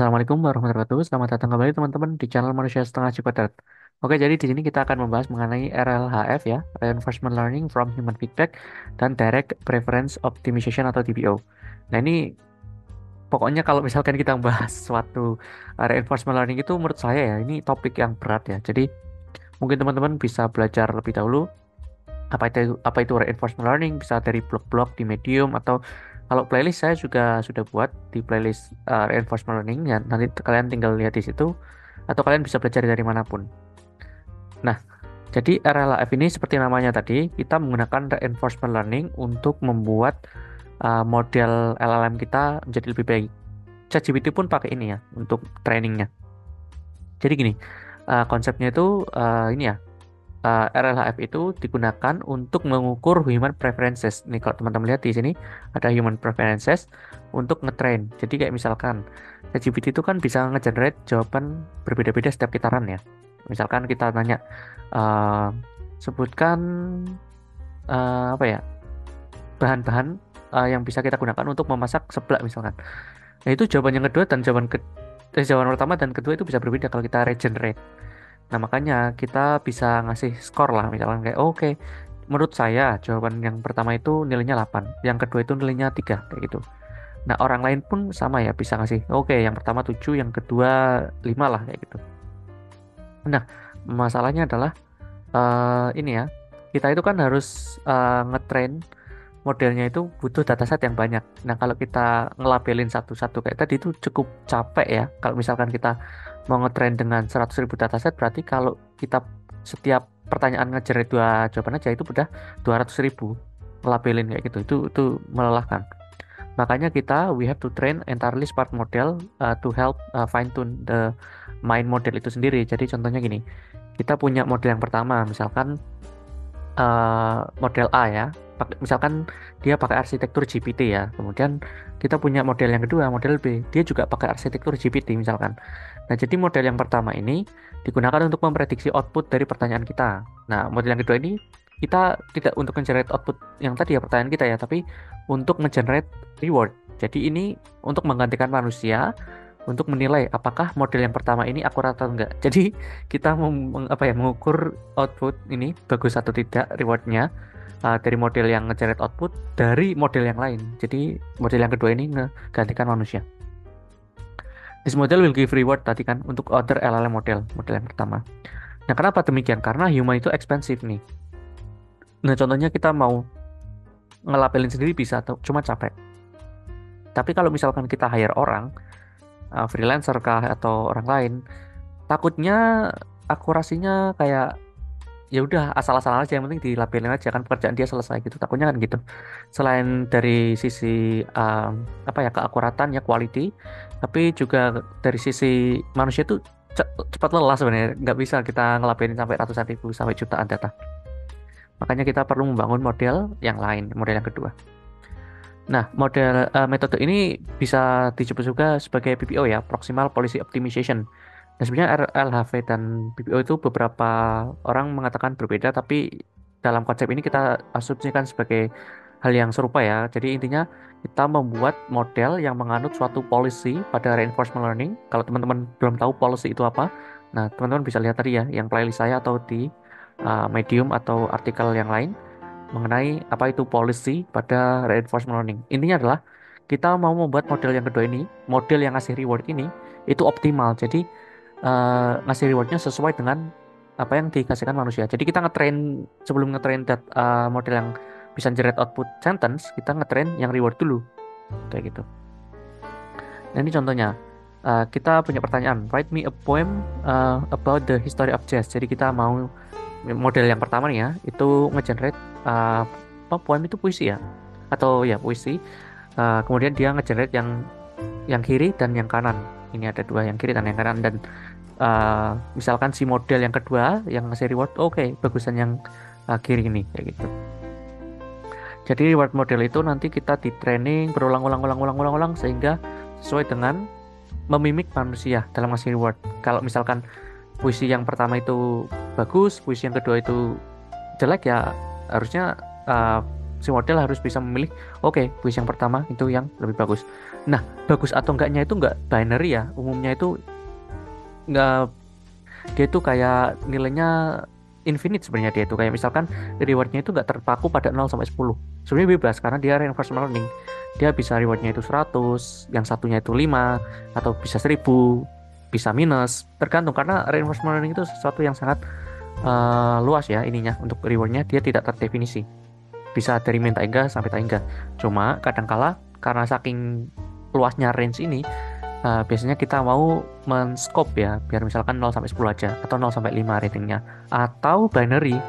Assalamualaikum warahmatullahi wabarakatuh. Selamat datang kembali teman-teman di channel Manusia Setengah Cipatat. Oke, jadi di sini kita akan membahas mengenai RLHF ya, Reinforcement Learning from Human Feedback dan Direct Preference Optimization atau DPO. Nah, ini pokoknya kalau misalkan kita membahas suatu reinforcement learning itu menurut saya ya, ini topik yang berat ya. Jadi mungkin teman-teman bisa belajar lebih dahulu apa itu reinforcement learning, bisa dari blog-blog di Medium atau kalau playlist saya juga sudah buat di playlist reinforcement learning ya, nanti kalian tinggal lihat di situ atau kalian bisa belajar dari manapun. Nah, jadi RLHF ini seperti namanya tadi, kita menggunakan reinforcement learning untuk membuat model LLM kita menjadi lebih baik. ChatGPT pun pakai ini ya untuk trainingnya. Jadi gini, konsepnya itu ini ya, RLHF itu digunakan untuk mengukur human preferences. Nih kalau teman-teman lihat di sini ada human preferences untuk ngetrain. Jadi kayak misalkan ChatGPT itu kan bisa ngegenerate jawaban berbeda-beda setiap kita run ya. Misalkan kita tanya eh, sebutkan apa ya bahan-bahan yang bisa kita gunakan untuk memasak seblak misalkan. Nah itu jawaban yang kedua dan jawaban pertama dan kedua itu bisa berbeda kalau kita regenerate. Nah, makanya kita bisa ngasih skor lah, misalkan kayak, oke, menurut saya jawaban yang pertama itu nilainya 8, yang kedua itu nilainya 3 kayak gitu. Nah, orang lain pun sama ya, bisa ngasih, oke, yang pertama 7, yang kedua 5 lah, kayak gitu. Nah, masalahnya adalah, ini ya, kita itu kan harus ngetrain modelnya itu butuh dataset yang banyak. Nah, kalau kita ngelabelin satu-satu kayak tadi itu cukup capek ya. Kalau misalkan kita mau ngetrain dengan 100.000 dataset, berarti kalau kita setiap pertanyaan ngejar dua jawaban aja itu udah 200.000 ngelabelin kayak gitu. Itu melelahkan. Makanya kita we have to train entirely smart model to help fine tune the main model itu sendiri. Jadi contohnya gini, kita punya model yang pertama, misalkan model A ya. Misalkan dia pakai arsitektur GPT ya. Kemudian kita punya model yang kedua, model B. Dia juga pakai arsitektur GPT misalkan. Nah, jadi model yang pertama ini digunakan untuk memprediksi output dari pertanyaan kita. Nah, model yang kedua ini kita tidak untuk generate output yang tadi ya pertanyaan kita ya, tapi untuk generate reward. Jadi ini untuk menggantikan manusia untuk menilai apakah model yang pertama ini akurat atau enggak. Jadi kita mengukur output ini bagus atau tidak rewardnya dari model yang nge-generate output dari model yang lain. Jadi model yang kedua ini menggantikan manusia. This model will give reward tadi kan untuk other LLM model yang pertama. Nah, kenapa demikian? Karena human itu expensive nih. Nah, contohnya kita mau ngelapelin sendiri bisa atau cuma capek. Tapi kalau misalkan kita hire orang, freelancer kah atau orang lain, takutnya akurasinya kayak ya udah asal-asalan aja, yang penting dilabelin aja kan pekerjaan dia selesai gitu, takutnya kan gitu. Selain dari sisi um, keakuratan ya quality, tapi juga dari sisi manusia itu cepat lelah sebenarnya, nggak bisa kita ngelabelin sampai ratusan ribu sampai jutaan data. Makanya kita perlu membangun model yang lain, model yang kedua. Nah, metode ini bisa disebut juga sebagai PPO ya, Proximal Policy Optimization. Nah, sebenarnya RLHV dan PPO itu beberapa orang mengatakan berbeda, tapi dalam konsep ini kita asumsikan sebagai hal yang serupa ya. Jadi intinya kita membuat model yang menganut suatu policy pada reinforcement learning. Kalau teman-teman belum tahu policy itu apa, nah teman-teman bisa lihat tadi ya, yang playlist saya atau di Medium atau artikel yang lain mengenai apa itu policy pada reinforcement learning. Intinya adalah kita mau membuat model yang kedua ini, model yang ngasih reward ini, itu optimal. Jadi ngasih rewardnya sesuai dengan apa yang dikasihkan manusia. Jadi kita ngetrain sebelum ngetrain model yang bisa generate output sentence, kita ngetrain yang reward dulu, kayak gitu. Nah ini contohnya. Kita punya pertanyaan, write me a poem about the history of jazz. Jadi kita mau model yang pertama nih ya, itu nge-generate poem itu puisi ya, atau ya puisi. Kemudian dia nge-generate yang kiri dan yang kanan. Ini ada dua, yang kiri dan yang kanan. Dan misalkan si model yang kedua yang ngasih reward, oke, bagusan yang kiri ini kayak gitu. Jadi reward model itu nanti kita di training berulang-ulang sehingga sesuai dengan memimik manusia dalam ngasih reward. Kalau misalkan puisi yang pertama itu bagus, puisi yang kedua itu jelek ya harusnya uh, si model harus bisa memilih, oke, puisi yang pertama itu yang lebih bagus. Nah, bagus atau enggaknya itu enggak binary ya. Umumnya itu enggak, dia itu kayak nilainya infinite sebenarnya. Dia itu kayak misalkan rewardnya itu nggak terpaku pada 0 sampai 10. Sebenarnya bebas karena dia reinforcement learning. Dia bisa rewardnya itu 100, yang satunya itu 5, atau bisa 1000, bisa minus, tergantung karena reinforcement learning itu sesuatu yang sangat luas ya ininya. Untuk rewardnya dia tidak terdefinisi, bisa dari min tak hingga sampai tak hingga. Cuma kadangkala karena saking luasnya range ini, biasanya kita mau men-scope ya, biar misalkan 0 sampai 10 aja, atau 0 sampai 5 ratingnya, atau binary.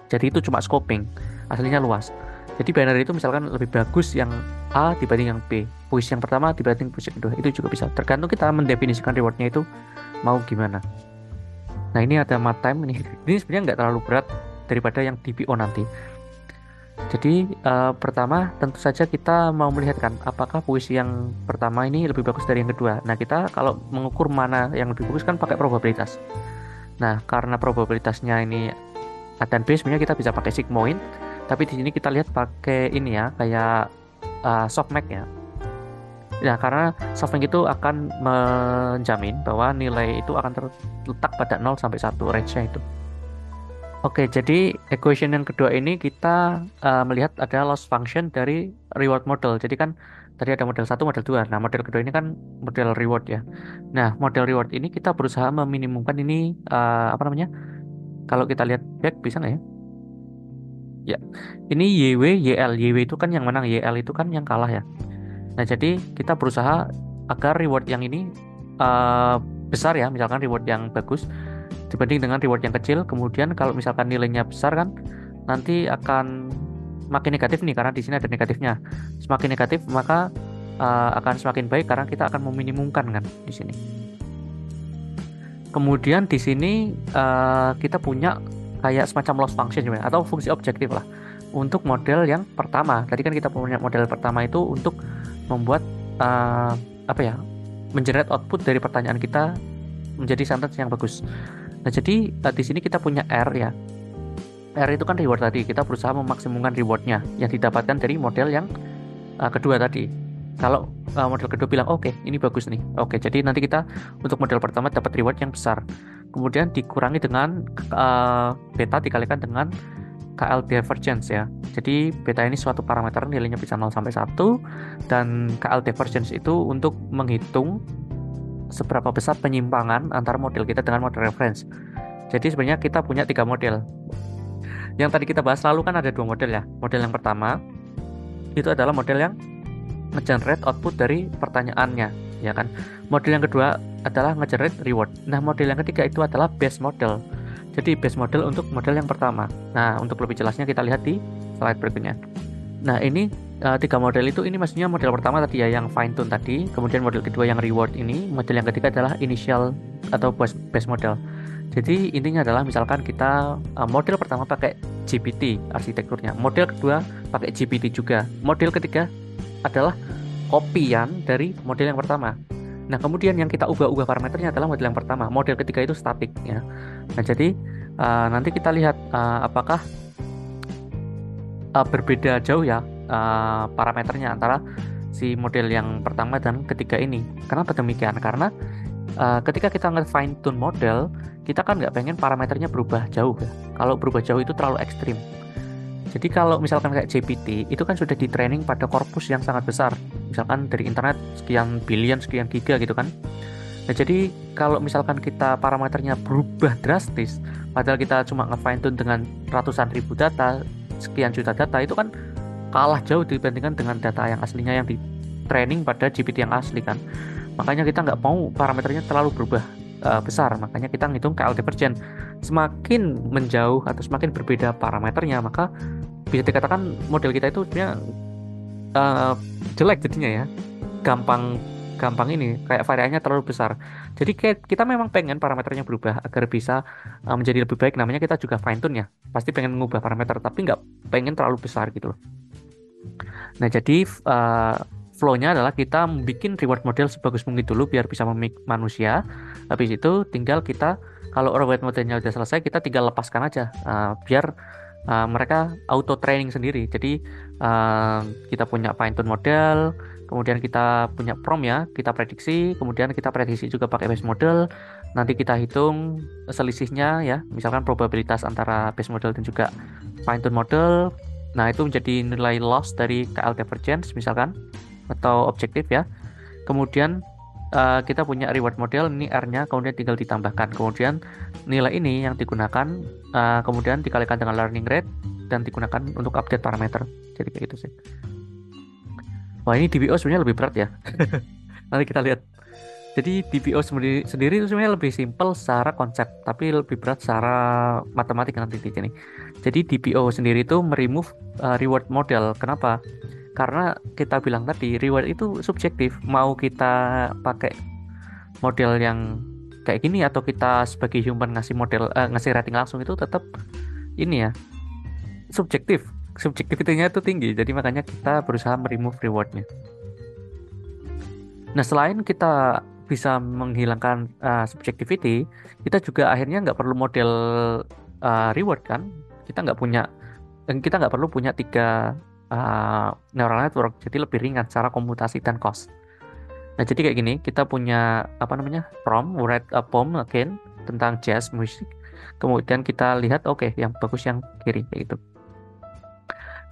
Jadi itu cuma scoping, aslinya luas. Jadi binary itu misalkan lebih bagus yang A dibanding yang B, puisi yang pertama dibanding puisi kedua, itu juga bisa. Tergantung kita mendefinisikan rewardnya itu mau gimana. Nah ini ada math time ini. Ini sebenarnya nggak terlalu berat daripada yang DPO nanti. Jadi pertama tentu saja kita mau melihat kan apakah puisi yang pertama ini lebih bagus dari yang kedua. Nah kita kalau mengukur mana yang lebih bagus kan pakai probabilitas. Nah karena probabilitasnya ini A dan B sebenarnya kita bisa pakai sigmoid. Tapi di sini kita lihat pakai ini ya kayak softmax ya. Nah karena softmax itu akan menjamin bahwa nilai itu akan terletak pada 0 sampai 1 range-nya itu. Oke, jadi equation yang kedua ini kita melihat ada loss function dari reward model. Jadi kan tadi ada model 1, model 2. Nah, model kedua ini kan model reward ya. Nah, model reward ini kita berusaha meminimumkan ini apa namanya? Kalau kita lihat back bisa nggak ya? Ya, ini YW, YL. YW itu kan yang menang, YL itu kan yang kalah ya. Nah, jadi kita berusaha agar reward yang ini uh, besar ya, misalkan reward yang bagus dibanding dengan reward yang kecil. Kemudian kalau misalkan nilainya besar kan nanti akan makin negatif nih karena di sini ada negatifnya. Semakin negatif maka akan semakin baik karena kita akan meminimumkan kan di sini. Kemudian di sini kita punya kayak semacam loss function juga atau fungsi objektif lah untuk model yang pertama. Tadi kan kita punya model pertama itu untuk membuat apa ya, mengenerate output dari pertanyaan kita menjadi sentence yang bagus. Nah, jadi di sini kita punya R ya. R itu kan reward tadi. Kita berusaha memaksimumkan rewardnya yang didapatkan dari model yang kedua tadi. Kalau model kedua bilang oke, ini bagus nih. Oke, jadi nanti kita untuk model pertama dapat reward yang besar. Kemudian dikurangi dengan beta dikalikan dengan KL divergence ya. Jadi beta ini suatu parameter nilainya bisa 0 sampai 1 dan KL divergence itu untuk menghitung seberapa besar penyimpangan antara model kita dengan model reference. Jadi sebenarnya kita punya 3 model. Yang tadi kita bahas lalu kan ada 2 model ya. Model yang pertama itu adalah model yang nge-generate output dari pertanyaannya, ya kan. Model yang kedua adalah nge-generate reward. Nah, model yang ketiga itu adalah base model. Jadi base model untuk model yang pertama. Nah, untuk lebih jelasnya kita lihat di slide berikutnya. Nah, ini 3 model itu, ini maksudnya model pertama tadi ya yang fine tune tadi, kemudian model kedua yang reward ini, model yang ketiga adalah initial atau base model. Jadi intinya adalah misalkan kita model pertama pakai GPT arsitekturnya, model kedua pakai GPT juga, model ketiga adalah kopian dari model yang pertama. Nah, kemudian yang kita ubah-ubah parameternya adalah model yang pertama. Model ketiga itu statik ya. Nah, jadi nanti kita lihat apakah berbeda jauh ya parameternya antara si model yang pertama dan ketiga ini. Kenapa demikian? Karena ketika kita nge-fine tune model, kita kan nggak pengen parameternya berubah jauh ya. Kalau berubah jauh itu terlalu ekstrim. Jadi kalau misalkan kayak GPT, itu kan sudah di training pada korpus yang sangat besar. Misalkan dari internet sekian billion, sekian giga gitu kan. Nah, jadi kalau misalkan kita parameternya berubah drastis, padahal kita cuma nge-fine tune dengan ratusan ribu data, sekian juta data, itu kan kalah jauh dibandingkan dengan data yang aslinya yang di training pada GPT yang asli kan. Makanya kita nggak mau parameternya terlalu berubah besar. Makanya kita ngitung KL divergence. Semakin menjauh atau semakin berbeda parameternya, maka bisa dikatakan model kita itu sebenarnya jelek jadinya ya. Gampang ini kayak variannya terlalu besar. Jadi kayak kita memang pengen parameternya berubah agar bisa menjadi lebih baik. Namanya kita juga fine tune ya. Pasti pengen mengubah parameter tapi nggak pengen terlalu besar gitu loh. Nah, jadi flow-nya adalah kita bikin reward model sebagus mungkin dulu biar bisa memik manusia. Habis itu tinggal kita, kalau reward modelnya udah selesai, kita tinggal lepaskan aja biar mereka auto training sendiri. Jadi uh, kita punya fine tune model, kemudian kita punya prompt ya, kita prediksi, kemudian kita prediksi juga pakai base model. Nanti kita hitung selisihnya ya, misalkan probabilitas antara base model dan juga fine tune model. Nah, itu menjadi nilai loss dari KL divergence misalkan atau objektif ya. Kemudian kita punya reward model, ini R-nya, kemudian tinggal ditambahkan. Kemudian nilai ini yang digunakan, kemudian dikalikan dengan learning rate, dan digunakan untuk update parameter. Jadi kayak gitu sih. Wah, ini DBO sebenarnya lebih berat ya. Nanti kita lihat. Jadi DBO sendiri itu sebenarnya lebih simpel secara konsep, tapi lebih berat secara matematik nanti di sini. Jadi DBO sendiri itu meremove reward model. Kenapa? Karena kita bilang tadi reward itu subjektif. Mau kita pakai model yang kayak gini atau kita sebagai human ngasih model ngasih rating langsung itu tetap ini ya subjektif. Subjektivitinya itu tinggi. Jadi makanya kita berusaha meremove rewardnya. Nah, selain kita bisa menghilangkan subjectivity, kita juga akhirnya nggak perlu model reward kan. Kita nggak punya, kita nggak perlu punya tiga neural network. Jadi lebih ringan secara komputasi dan cost. Nah, jadi kayak gini, kita punya apa namanya prompt, write a poem again tentang jazz music. Kemudian kita lihat, oke, yang bagus yang kiri kayak gitu.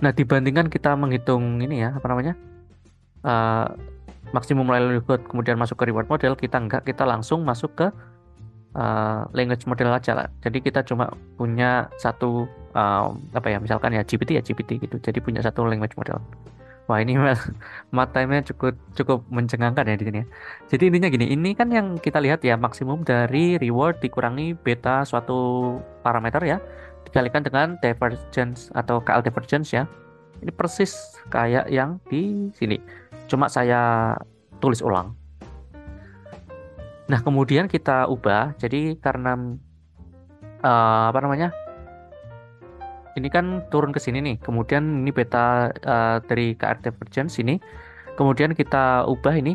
Nah, dibandingkan kita menghitung ini ya, apa namanya? uh, maksimum likelihood kemudian masuk ke reward model, kita enggak, kita langsung masuk ke language model aja lah. Jadi kita cuma punya satu apa ya, misalkan ya GPT gitu. Jadi punya satu language model. Wah, ini matanya cukup cukup mencengangkan ya di sini ya. Jadi intinya gini, ini kan yang kita lihat ya maksimum dari reward dikurangi beta suatu parameter ya, dikalikan dengan divergence atau KL divergence ya. Ini persis kayak yang di sini. Cuma saya tulis ulang. Nah, kemudian kita ubah. Jadi karena apa namanya? Ini kan turun ke sini nih. Kemudian ini beta dari KR divergence ini. Kemudian kita ubah ini,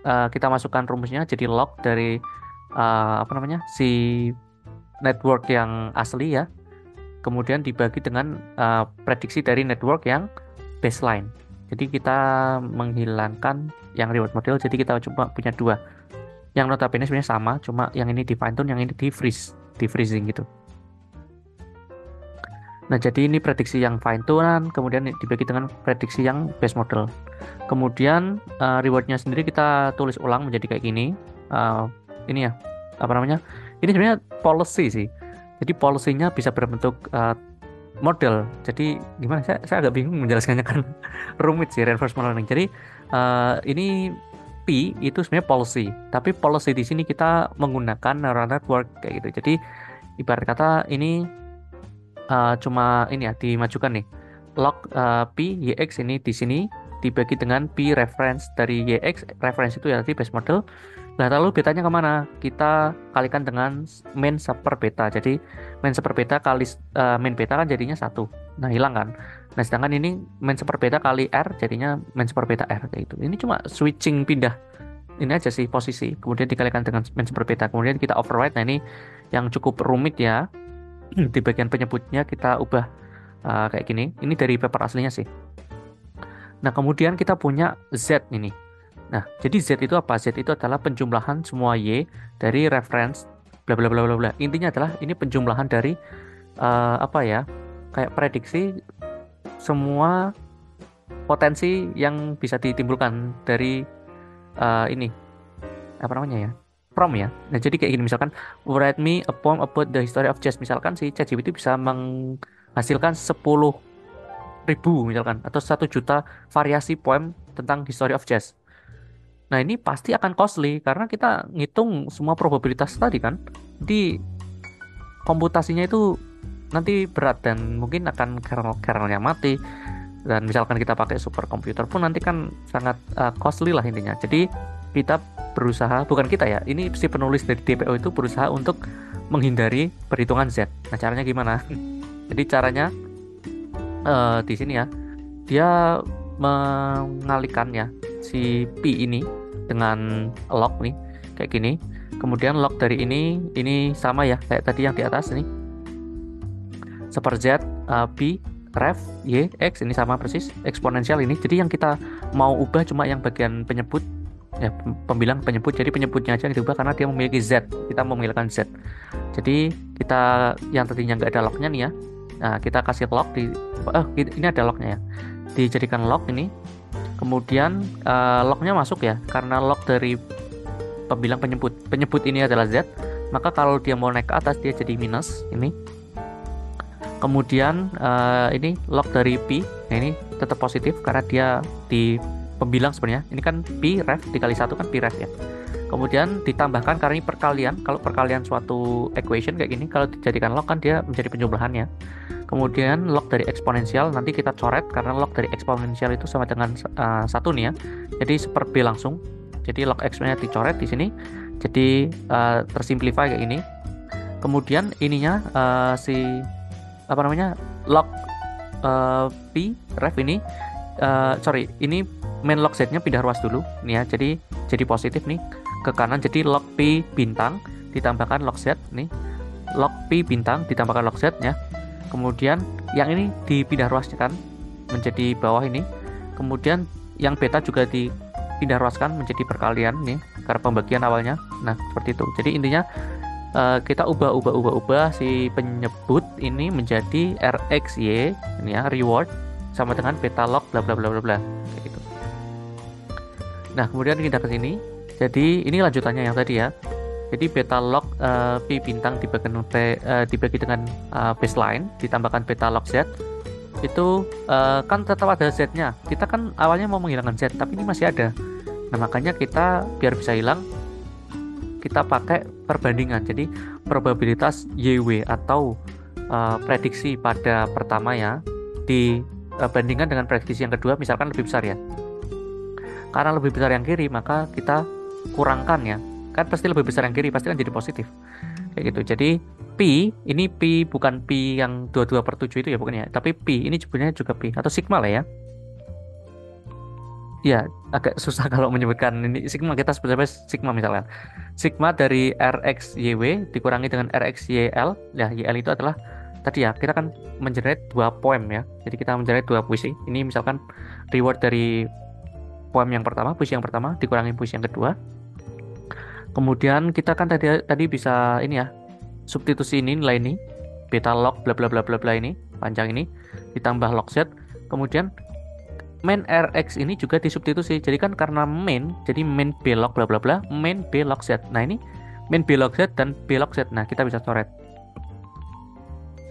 kita masukkan rumusnya jadi log dari apa namanya? Si network yang asli ya. Kemudian dibagi dengan prediksi dari network yang baseline. Jadi kita menghilangkan yang reward model. Jadi kita cuma punya dua. Yang notabene sebenarnya sama, cuma yang ini di fine tune, yang ini di freeze, di freezing gitu. Nah, jadi ini prediksi yang fine tune, kemudian dibagi dengan prediksi yang base model. Kemudian rewardnya sendiri kita tulis ulang menjadi kayak gini. Ini ya, apa namanya? Ini sebenarnya policy sih. Jadi policy-nya bisa berbentuk model. Jadi gimana? Saya agak bingung menjelaskannya kan rumit sih reinforcement learning. Jadi ini P itu sebenarnya policy, tapi policy di sini kita menggunakan neural network kayak gitu. Jadi ibarat kata ini cuma ini ya dimajukan nih log P YX ini di sini dibagi dengan P reference dari YX, reference itu ya tadi base model. Nah, lalu betanya kemana? Kita kalikan dengan main super beta. Jadi main super beta kali main beta kan jadinya satu. Nah, hilang kan. Nah, sedangkan ini main super beta kali R jadinya main super beta R kayak gitu. Ini cuma switching pindah ini aja sih posisi. Kemudian dikalikan dengan main super beta. Kemudian kita override. Nah, ini yang cukup rumit ya. Di bagian penyebutnya kita ubah kayak gini. Ini dari paper aslinya sih. Nah, kemudian kita punya Z ini. Nah, jadi Z itu apa? Z itu adalah penjumlahan semua Y dari reference bla bla bla bla bla. Intinya adalah ini penjumlahan dari apa ya? Kayak prediksi semua potensi yang bisa ditimbulkan dari ini apa namanya ya? Prompt ya. Nah, jadi kayak gini misalkan write me a poem about the history of jazz. Misalkan si ChatGPT bisa menghasilkan 10.000 misalkan atau 1 juta variasi poem tentang history of jazz. Nah, ini pasti akan costly karena kita ngitung semua probabilitas tadi kan. Jadi komputasinya itu nanti berat dan mungkin akan kernelnya mati. Dan misalkan kita pakai superkomputer pun nanti kan sangat costly lah intinya. Jadi kita berusaha, bukan kita ya, ini si penulis dari DPO itu berusaha untuk menghindari perhitungan Z. Nah, caranya gimana? Jadi caranya di sini ya, dia mengalihkan ya si P ini dengan log nih kayak gini. Kemudian log dari ini sama ya kayak tadi yang di atas nih super Z, P, ref, Y, X, ini sama persis, eksponensial ini. Jadi yang kita mau ubah cuma yang bagian penyebut, ya pembilang penyebut. Jadi penyebutnya aja yang diubah karena dia memiliki Z, kita mau menghilangkan Z. Jadi kita yang tadinya nggak ada lognya nih ya, nah kita kasih log ini ada lognya ya, dijadikan log ini. Kemudian lognya masuk ya, karena log dari pembilang penyebut ini adalah Z, maka kalau dia mau naik ke atas dia jadi minus ini. Kemudian ini log dari P, nah ini tetap positif karena dia di pembilang sebenarnya. Ini kan P ref dikali 1 kan P ref ya. Kemudian ditambahkan karena ini perkalian. Kalau perkalian suatu equation kayak gini, kalau dijadikan log kan dia menjadi penjumlahannya. Kemudian log dari eksponensial nanti kita coret karena log dari eksponensial itu sama dengan 1 nih ya. Jadi per B langsung. Jadi log x-nya dicoret di sini. Jadi tersimplify kayak ini. Kemudian ininya apa namanya, log P ref ini ini main log Z-nya pindah ruas dulu nih ya. Jadi positif nih ke kanan, jadi log P bintang ditambahkan log Z nih, log P bintang ditambahkan log Z ya. Kemudian yang ini dipindah ruaskan kan menjadi bawah ini. Kemudian yang beta juga dipindah ruaskan menjadi perkalian nih karena pembagian awalnya. Nah seperti itu. Jadi intinya kita ubah si penyebut ini menjadi RXY ini ya, reward sama dengan beta log bla bla bla bla bla kayak gitu. Nah kemudian kita ke sini. Jadi ini lanjutannya yang tadi ya. Jadi beta log P bintang dibagi dengan baseline ditambahkan beta log Z itu kan tetap ada Z-nya. Kita kan awalnya mau menghilangkan Z tapi ini masih ada. Nah makanya kita biar bisa hilang kita pakai perbandingan. Jadi probabilitas YW atau prediksi pada pertama ya dibandingkan dengan prediksi yang kedua misalkan lebih besar ya. Karena lebih besar yang kiri maka kita kurangkan ya. Kan pasti lebih besar yang kiri pasti kan jadi positif. Kayak gitu. Jadi P ini P bukan P yang 22/7 itu ya bukan ya. Tapi P ini sebenarnya juga P atau sigma lah ya. Ya, agak susah kalau menyebutkan ini sigma, kita sebutnya sigma misalkan. Sigma dari RXYW dikurangi dengan RXYL. Ya, YL itu adalah tadi ya, kita kan mengenerate 2 poem ya. Jadi kita mengenerate 2 puisi. Ini misalkan reward dari poem yang pertama, puisi yang pertama dikurangi puisi yang kedua. Kemudian kita kan tadi bisa ini ya, substitusi ini nilai ini beta log bla bla bla bla bla ini panjang ini ditambah log Z. Kemudian main RX ini juga disubstitusi. Jadi kan karena main, jadi main B log bla bla bla, main B log Z. Nah ini main B log Z dan B log Z. Nah kita bisa coret.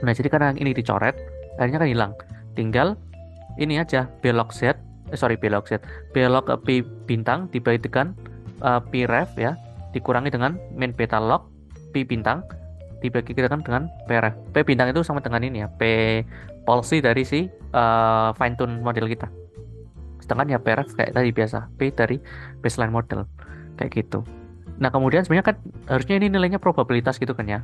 Nah jadi karena ini dicoret, akhirnya kan hilang. Tinggal ini aja B log Z, B log Z, B log P bintang dibagi dengan P ref ya, dikurangi dengan main beta log P bintang dibagi dengan P ref. P bintang itu sama dengan ini ya, P policy dari si fine tune model kita. Sedangkan ya PRF kayak tadi biasa, P dari baseline model kayak gitu. Nah kemudian sebenarnya kan harusnya ini nilainya probabilitas gitu kan ya,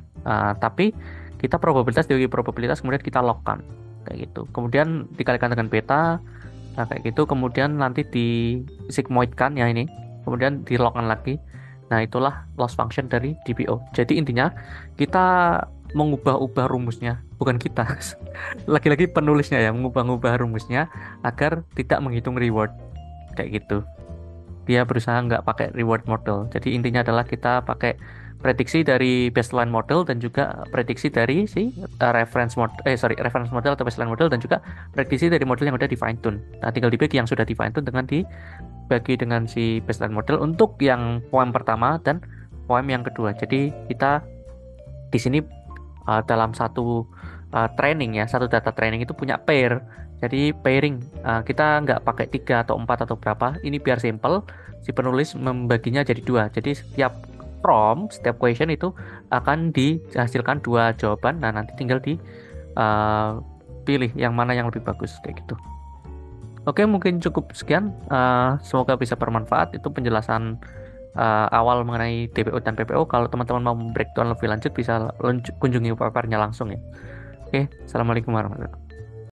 tapi kita probabilitas dibagi probabilitas kemudian kita logkan kayak gitu. Kemudian dikalikan dengan beta, nah kayak gitu. Kemudian nanti di sigmoidkan ya ini, kemudian di logkan lagi. Nah itulah loss function dari DBO. Jadi intinya kita mengubah-ubah rumusnya, bukan kita. Lagi-lagi penulisnya ya, mengubah-ubah rumusnya agar tidak menghitung reward kayak gitu. Dia berusaha nggak pakai reward model. Jadi intinya adalah kita pakai prediksi dari baseline model dan juga prediksi dari si reference model atau baseline model dan juga prediksi dari model yang udah di fine tune. Nah tinggal dibagi yang sudah di fine tune dengan dibagi dengan si baseline model untuk yang poem pertama dan poem yang kedua. Jadi kita di sini dalam satu training ya, satu data training itu punya pair. Jadi pairing, kita nggak pakai 3 atau 4 atau berapa. Ini biar simple, si penulis membaginya jadi 2. Jadi setiap prompt, setiap question itu akan dihasilkan 2 jawaban. Nah nanti tinggal pilih yang mana yang lebih bagus kayak gitu. Oke, mungkin cukup sekian. Semoga bisa bermanfaat. Itu penjelasan awal mengenai DPO dan PPO. Kalau teman-teman mau breakdown lebih lanjut bisa kunjungi paparnya langsung ya. Oke, assalamualaikum warahmatullahi wabarakatuh.